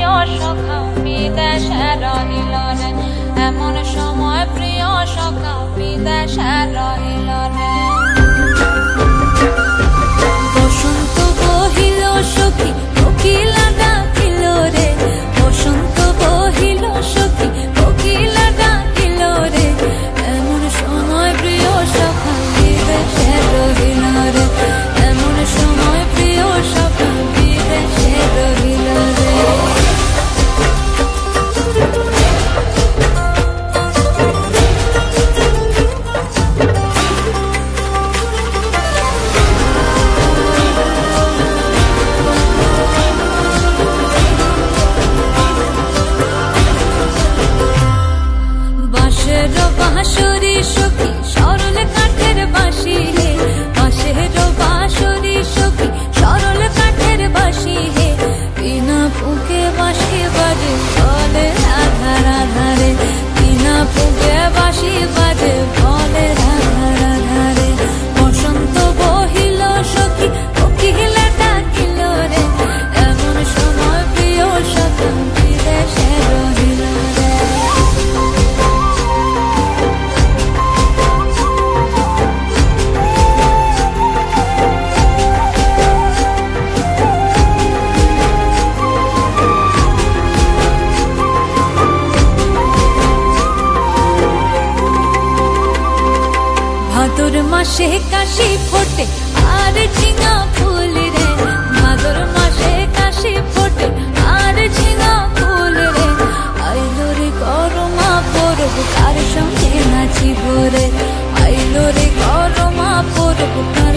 প্রিয় সখা বিদেশে রহিল রে, এমন সময় প্রিয় সখা বিদেশে রহিল রে। বসন্ত বহিল সখী কোকিলা ডাকিল রে, বসন্ত বহিল সখী কোকিলা ডাকিল রে, এমন সময় প্রিয় সখা বিদেশে রহিল রে, এমন সময় প্রিয় সখা বিদেশে রহিল রে। বাঁশের বাঁশরি সখী সরল কাঠের বাঁশি হে, বাঁশের বাঁশরি সখী সরল কাঠের বাঁশি হে, বিনা ফুঁকে বাঁশি বাজে বলে রাধা রাধা রে, বিনা ফুঁকে বাঁশি বাজে বলে রাধা রাধা রে। বসন্ত বহিল সখী কোকিলা ডাকিল রে, এমন সময় প্রিয় সখা বিদেশে রহিল রে। ভাদর মাসে কাশি ফোটে আর ঝিঙা ফুল রে, ভাদর মাসে কাশি ফোটে আর ঝিঙা ফুল রে, আইলো রে করমা পরব কার সঙ্গে নাচিব রে, আইলো রে করমা পরব কার